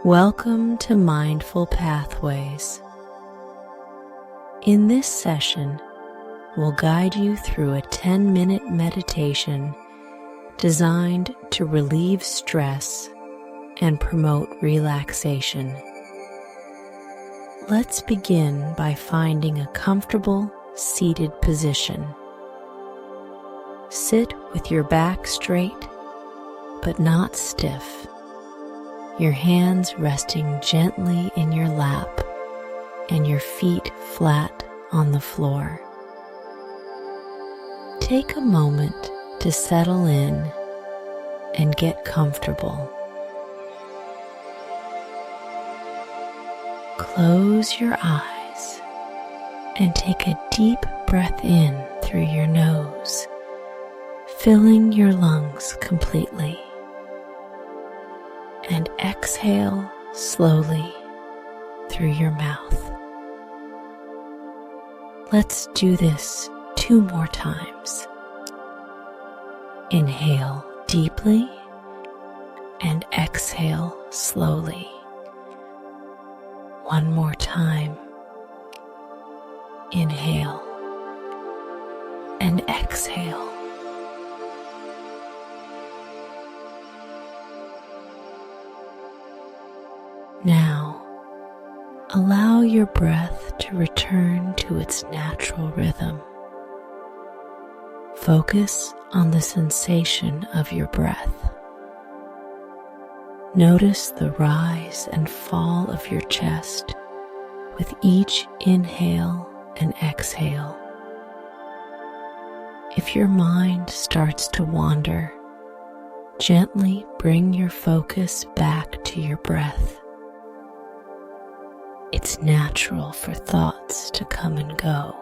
Welcome to Mindful Pathways. In this session, we'll guide you through a 10-minute meditation designed to relieve stress and promote relaxation. Let's begin by finding a comfortable, seated position. Sit with your back straight, but not stiff. Your hands resting gently in your lap and your feet flat on the floor. Take a moment to settle in and get comfortable. Close your eyes and take a deep breath in through your nose, filling your lungs completely. And exhale slowly through your mouth. Let's do this 2 more times. Inhale deeply and exhale slowly. 1 more time. Inhale and exhale. Now, allow your breath to return to its natural rhythm. Focus on the sensation of your breath. Notice the rise and fall of your chest with each inhale and exhale. If your mind starts to wander, gently bring your focus back to your breath. It's natural for thoughts to come and go.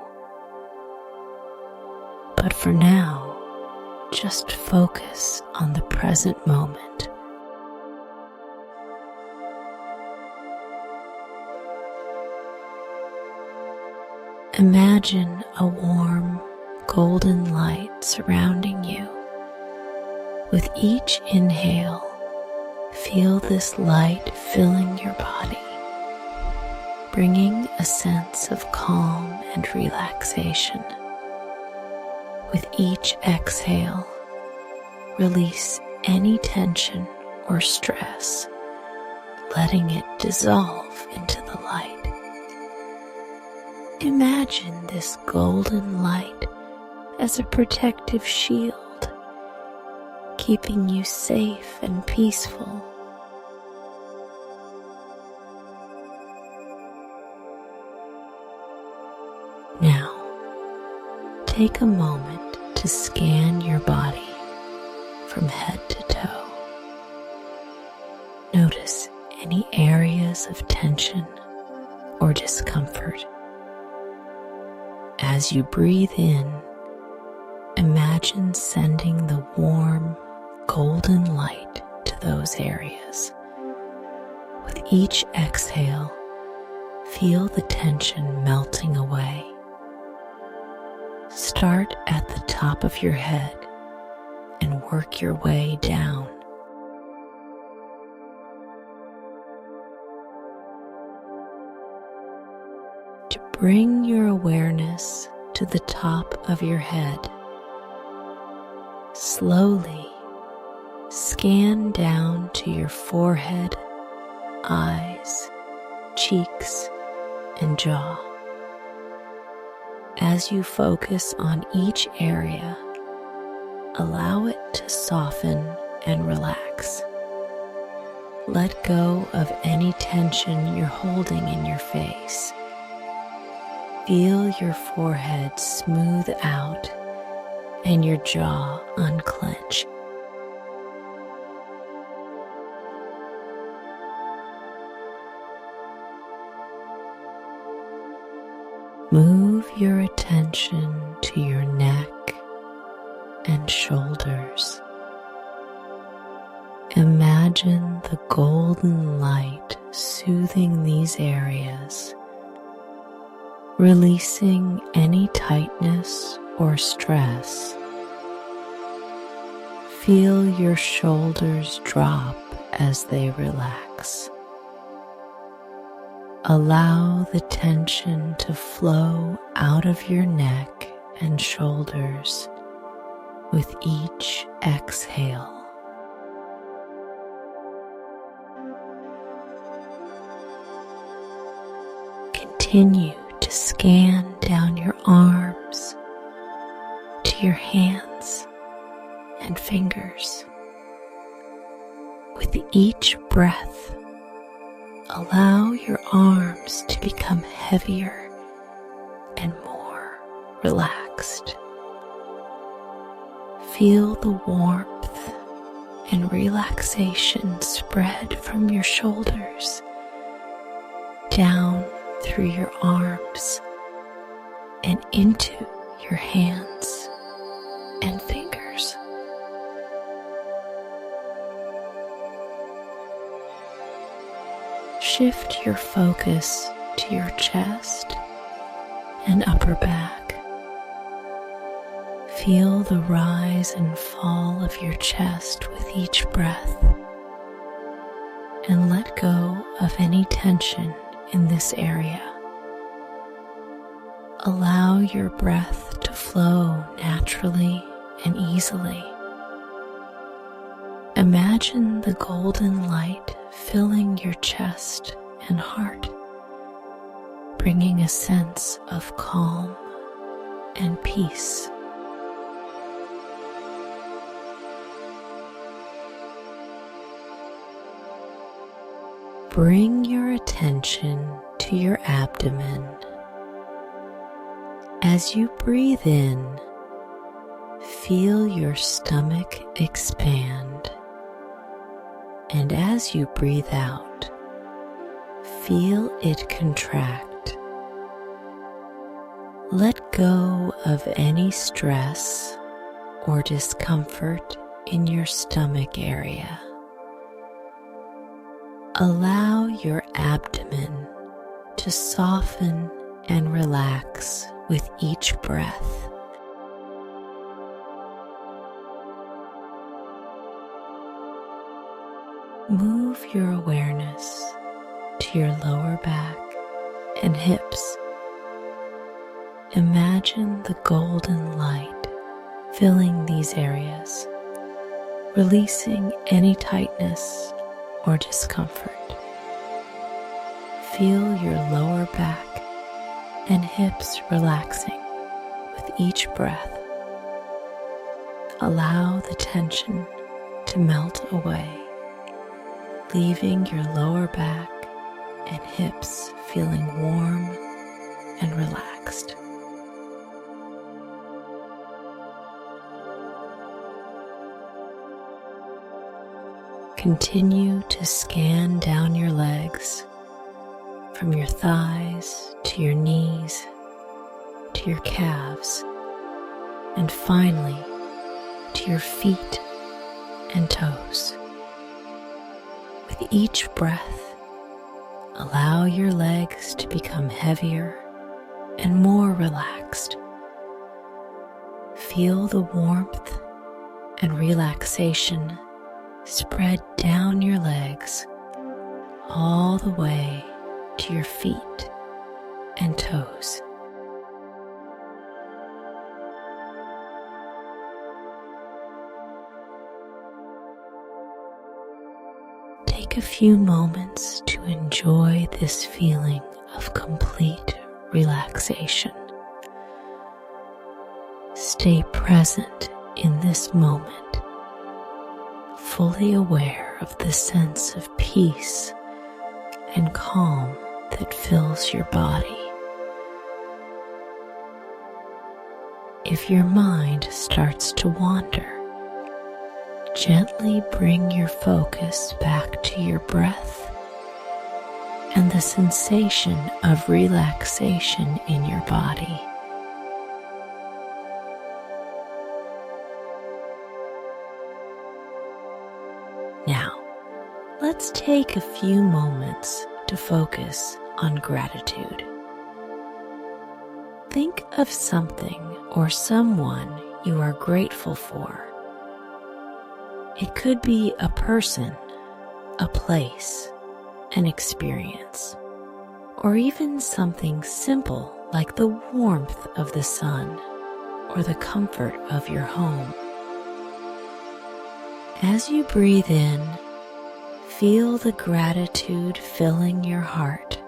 But for now, just focus on the present moment. Imagine a warm, golden light surrounding you. With each inhale, feel this light filling your body, bringing a sense of calm and relaxation. With each exhale, release any tension or stress, letting it dissolve into the light. Imagine this golden light as a protective shield, keeping you safe and peaceful. Now, take a moment to scan your body from head to toe. Notice any areas of tension or discomfort. As you breathe in, imagine sending the warm, golden light to those areas. With each exhale, feel the tension melting away. Start at the top of your head and work your way down. To bring your awareness to the top of your head, slowly scan down to your forehead, eyes, cheeks, and jaw. As you focus on each area, allow it to soften and relax. Let go of any tension you're holding in your face. Feel your forehead smooth out and your jaw unclench. Move your attention to your neck and shoulders. Imagine the golden light soothing these areas, releasing any tightness or stress. Feel your shoulders drop as they relax. Allow the tension to flow out of your neck and shoulders with each exhale. Continue to scan down your arms to your hands and fingers. With each breath, allow your arms to become heavier and more relaxed. Feel the warmth and relaxation spread from your shoulders down through your arms and into your hands and fingers. Shift your focus to your chest and upper back. Feel the rise and fall of your chest with each breath, and let go of any tension in this area. Allow your breath to flow naturally and easily. Imagine the golden light filling your chest and heart, bringing a sense of calm and peace. Bring your attention to your abdomen. As you breathe in, feel your stomach expand, and as you breathe out, feel it contract. Let go of any stress or discomfort in your stomach area. Allow your abdomen to soften and relax with each breath. Move your awareness to your lower back and hips. Imagine the golden light filling these areas, releasing any tightness or discomfort. Feel your lower back and hips relaxing with each breath. Allow the tension to melt away, leaving your lower back and hips feeling warm and relaxed. Continue to scan down your legs from your thighs to your knees to your calves, and finally to your feet and toes. With each breath, allow your legs to become heavier and more relaxed. Feel the warmth and relaxation spread down your legs all the way to your feet and toes. Take a few moments to enjoy this feeling of complete relaxation. Stay present in this moment, fully aware of the sense of peace and calm that fills your body. If your mind starts to wander, gently bring your focus back to your breath and the sensation of relaxation in your body. Now, let's take a few moments to focus on gratitude. Think of something or someone you are grateful for. It could be a person, a place, an experience, or even something simple like the warmth of the sun or the comfort of your home. As you breathe in, feel the gratitude filling your heart.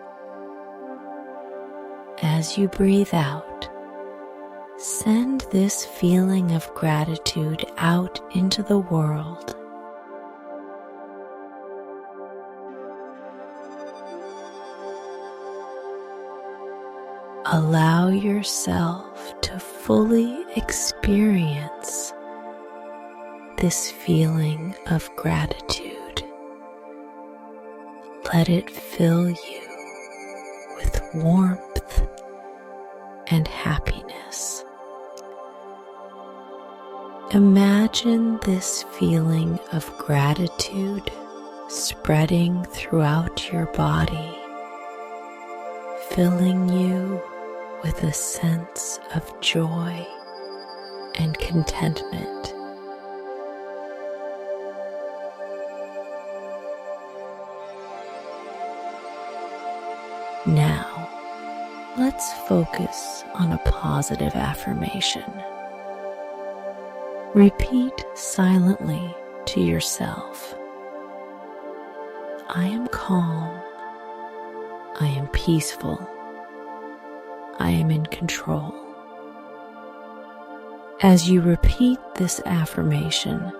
As you breathe out, send this feeling of gratitude out into the world. Allow yourself to fully experience this feeling of gratitude. Let it fill you with warmth and happiness. Imagine this feeling of gratitude spreading throughout your body, filling you with a sense of joy and contentment. Now, let's focus on a positive affirmation. Repeat silently to yourself. I am calm. I am peaceful. I am in control. As you repeat this affirmation,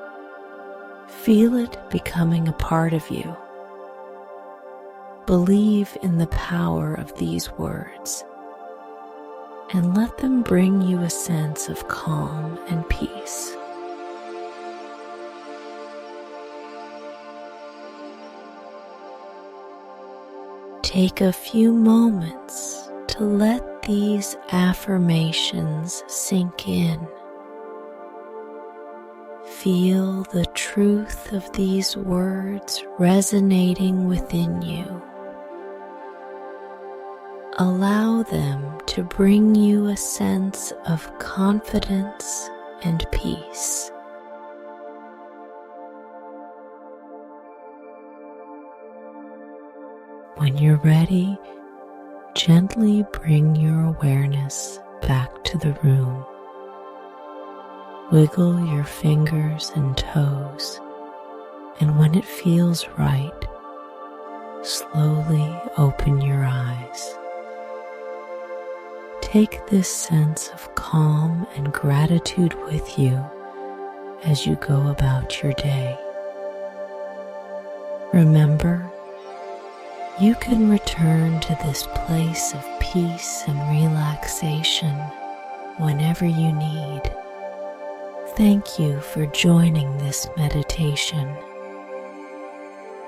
feel it becoming a part of you. Believe in the power of these words and let them bring you a sense of calm and peace. Take a few moments to let these affirmations sink in. Feel the truth of these words resonating within you. Allow them to bring you a sense of confidence and peace. When you're ready, gently bring your awareness back to the room. Wiggle your fingers and toes, and when it feels right, slowly open your eyes. Take this sense of calm and gratitude with you as you go about your day. Remember, you can return to this place of peace and relaxation whenever you need. Thank you for joining this meditation.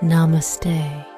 Namaste.